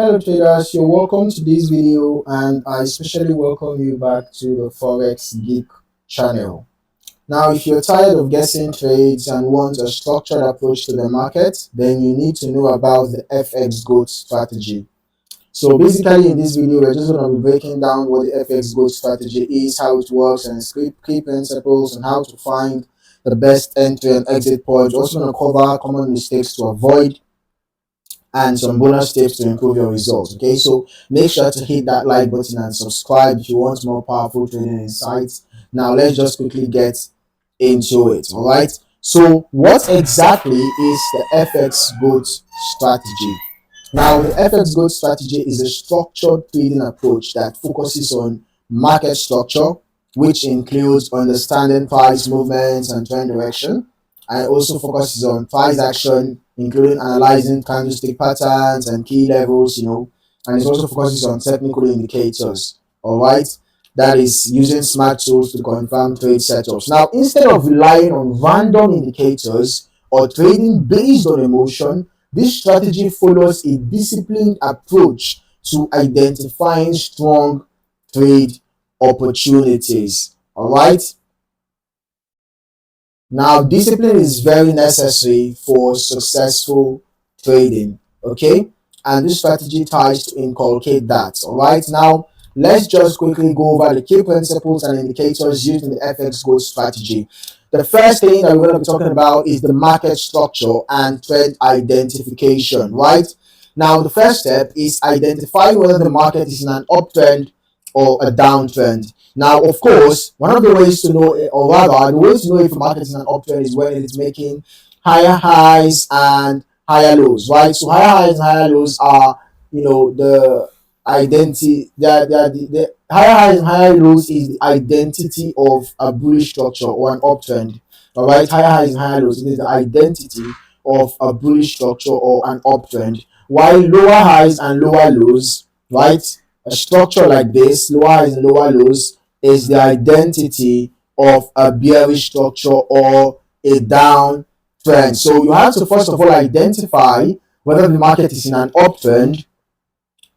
Hello traders, you're welcome to this video and I especially welcome you back to the Forex Geek channel. Now if you're tired of guessing trades and want a structured approach to the market, then you need to know about the FX GOAT strategy. So basically in this video, we're just going to be breaking down what the FX GOAT strategy is, how it works, and its key principles, and how to find the best entry and exit points. We're also going to cover common mistakes to avoid and some bonus tips to improve your results. Okay, so make sure to hit that like button and subscribe if you want more powerful trading insights. Now let's just quickly get into it. All right, so what exactly is the FX GOAT strategy? Now the FX GOAT strategy is a structured trading approach that focuses on market structure, which includes understanding price movements and trend direction, and it also focuses on price action, including analyzing candlestick patterns and key levels, and it also focuses on technical indicators. All right, that is using smart tools to confirm trade setups. Now, instead of relying on random indicators or trading based on emotion, this strategy follows a disciplined approach to identifying strong trade opportunities. All right. Now, discipline is very necessary for successful trading, okay? And this strategy tries to inculcate that, all right? Now, let's just quickly go over the key principles and indicators used in the FX GOAT strategy. The first thing that we're going to be talking about is the market structure and trend identification, right? Now, the first step is identifying whether the market is in an uptrend or a downtrend. Now, of course, one of the ways to know, or rather, the way to know if a market is in an uptrend is when it's making higher highs and higher lows, right? So higher highs and higher lows are, the identity. The higher highs and higher lows is the identity of a bullish structure or an uptrend. All right, higher highs and higher lows, it is the identity of a bullish structure or an uptrend. While lower highs and lower lows, right? A structure like this, lower highs and lower lows, is the identity of a bearish structure or a downtrend. So you have to first of all identify whether the market is in an uptrend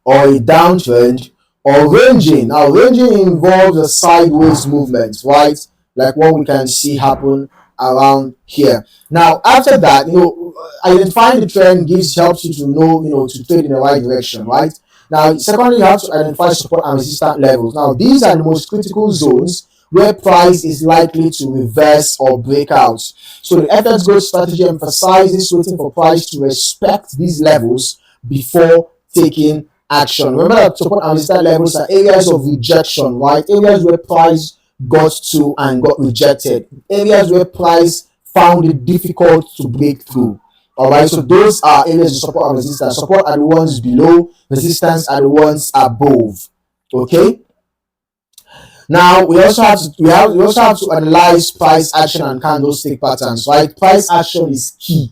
or a downtrend or ranging. Now, ranging involves a sideways movement, right? Like what we can see happen around here. Now, after that, identifying the trend helps you to know, to trade in the right direction, right? Now, secondly, you have to identify support and resistance levels. Now, these are the most critical zones where price is likely to reverse or break out. So the FX GOAT strategy emphasizes waiting for price to respect these levels before taking action. Remember that support and resistance levels are areas of rejection, right? Areas where price got to and got rejected. Areas where price found it difficult to break through. Alright, so those are areas of support and resistance. Support are the ones below, resistance are the ones above. Okay. Now we also have to analyze price action and candlestick patterns. Right, price action is key.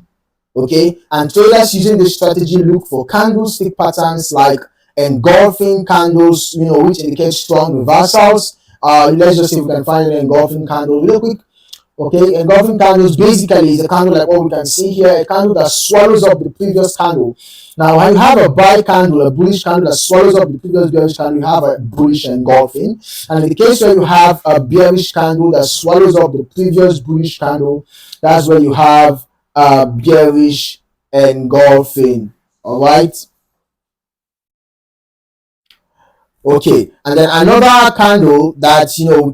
Okay, and traders using this strategy look for candlestick patterns like engulfing candles, which indicate strong reversals. Let's just see if we can find an engulfing candle real quick. Okay, engulfing candles basically is a candle like what we can see here, a candle that swallows up the previous candle. Now, when you have a buy candle, a bullish candle that swallows up the previous bearish candle, you have a bullish engulfing. And in the case where you have a bearish candle that swallows up the previous bullish candle, that's where you have a bearish engulfing. All right. Okay, and then another candle that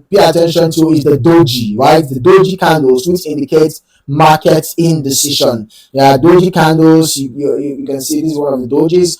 pay attention to is the doji, right? The doji candles, which indicates market indecision. Yeah, doji candles. You can see this is one of the dojis.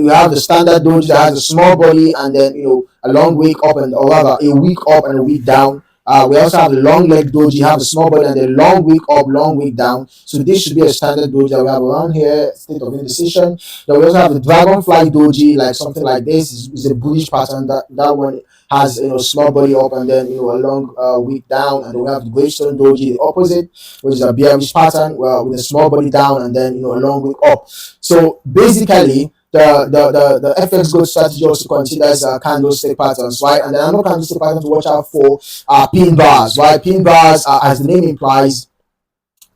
You have the standard doji that has a small body and then a long wick up or rather a wick up and a wick down. We also have the long leg doji, have a small body and then long wick up, long wick down. So this should be a standard doji that we have around here, state of indecision. Then we also have the dragonfly doji, like something like this. Is a bullish pattern. That one has small body up and then a long wick down. And then we have the gravestone doji, the opposite, which is a bearish pattern with a small body down and then a long wick up. So basically, the FX GOAT strategy also considers candlestick patterns, right? And then another candlestick pattern to watch out for are pin bars, Pin bars, as the name implies,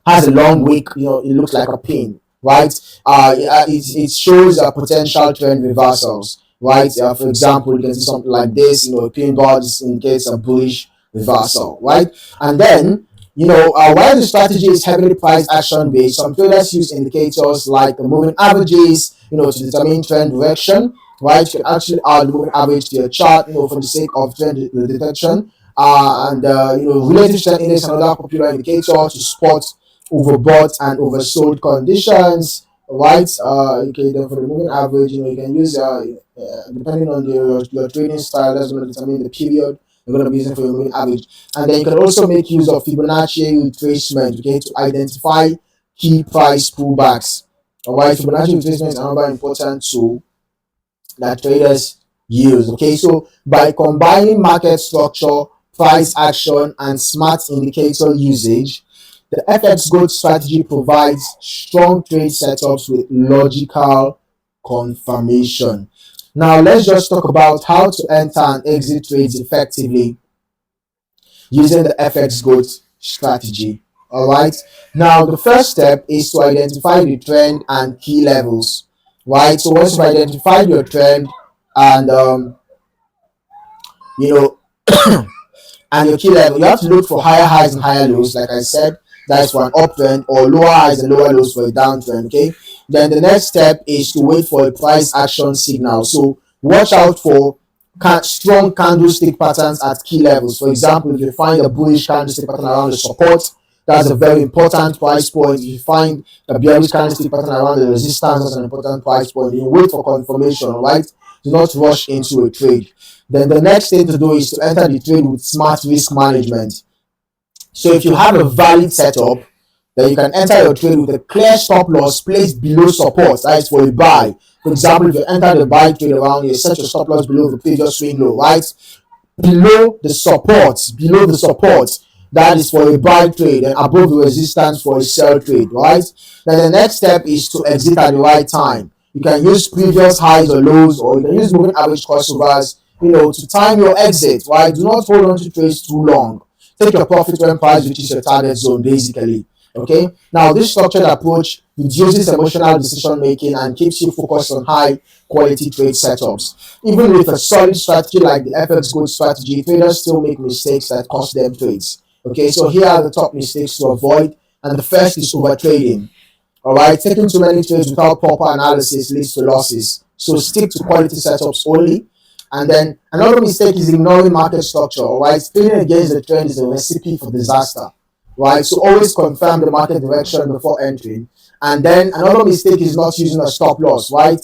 has a long wick. It looks like a pin. right? It shows potential trend reversals, right? For example, you can see something like this, a pin bar. This indicates a bullish reversal, right? And then, while the strategy is heavily price action based, some traders use indicators like the moving averages, to determine trend direction, right? You can actually add the moving average to your chart, for the sake of trend detection. And relative strength index, another popular indicator to spot overbought and oversold conditions, right? Okay, then for the moving average, you can use depending on your trading style, that's going to determine the period you're going to be using for your moving average. And then you can also make use of Fibonacci retracement, okay, to identify key price pullbacks. All right, Fibonacci retracement is another important tool that traders use. Okay, so by combining market structure, price action, and smart indicator usage, the FX growth strategy provides strong trade setups with logical confirmation. Now, let's just talk about how to enter and exit trades effectively using the FX growth strategy. All right. Now, the first step is to identify the trend and key levels. Right. So once you've identified your trend and you know and your key level, you have to look for higher highs and higher lows. Like I said, that's for an uptrend, or lower highs and lower lows for a downtrend. Okay. Then the next step is to wait for a price action signal. So watch out for strong candlestick patterns at key levels. For example, if you find a bullish candlestick pattern around the support, that's a very important price point. If you find a bearish candlestick pattern around the resistance, that's an important price point. You wait for confirmation, all right? Do not rush into a trade. Then the next thing to do is to enter the trade with smart risk management. So if you have a valid setup, then you can enter your trade with a clear stop loss placed below support. That is for a buy. For example, if you enter the buy trade around, you set your stop loss below the previous swing low, right? Below the support, that is for a buy trade, and above the resistance for a sell trade, right? Then the next step is to exit at the right time. You can use previous highs or lows, or you can use moving average crossovers, to time your exit, right? Do not hold on to trades too long. Take your profit when price reaches your target zone, basically. Okay. Now, this structured approach reduces emotional decision making and keeps you focused on high quality trade setups. Even with a solid strategy like the FX Gold strategy, traders still make mistakes that cost them trades. Okay, so here are the top mistakes to avoid, and the first is over trading. All right, taking too many trades without proper analysis leads to losses. So stick to quality setups only. And then another mistake is ignoring market structure. All right, trading against the trend is a recipe for disaster. Right, so always confirm the market direction before entering. And then another mistake is not using a stop loss. Right,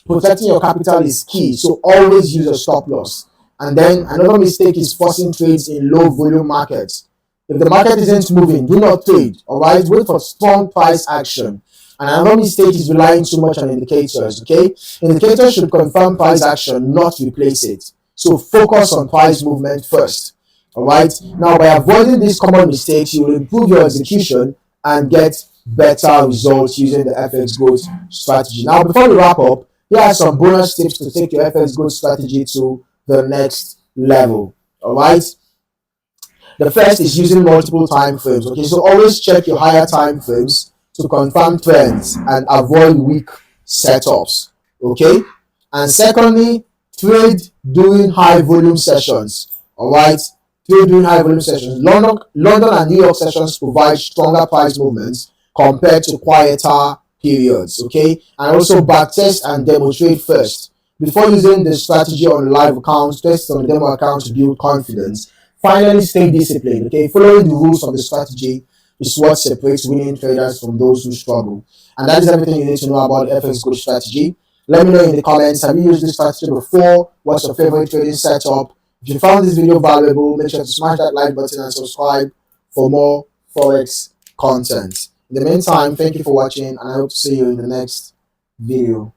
protecting your capital is key. So always use a stop loss. And then another mistake is forcing trades in low volume markets. If the market isn't moving, do not trade. All right, wait for strong price action. And another mistake is relying too much on indicators. Okay, indicators should confirm price action, not replace it. So focus on price movement first. All right, now by avoiding these common mistakes, you will improve your execution and get better results using the FX growth strategy. Now, before we wrap up, here are some bonus tips to take your FX growth strategy to the next level. All right. The first is using multiple time frames. Okay, so always check your higher time frames to confirm trends and avoid weak setups. Okay, and secondly, trade during high volume sessions. All right, trade during high volume sessions. London and New York sessions provide stronger price movements compared to quieter periods. Okay, and also backtest and demonstrate first before using the strategy on live accounts. Test on the demo account to build confidence. Finally, stay disciplined. Okay, following the rules of the strategy is what separates winning traders from those who struggle. And that is everything you need to know about FX Growth strategy. Let me know in the comments, have you used this strategy before? What's your favorite trading setup? If you found this video valuable, make sure to smash that like button and subscribe for more Forex content. In the meantime, thank you for watching, and I hope to see you in the next video.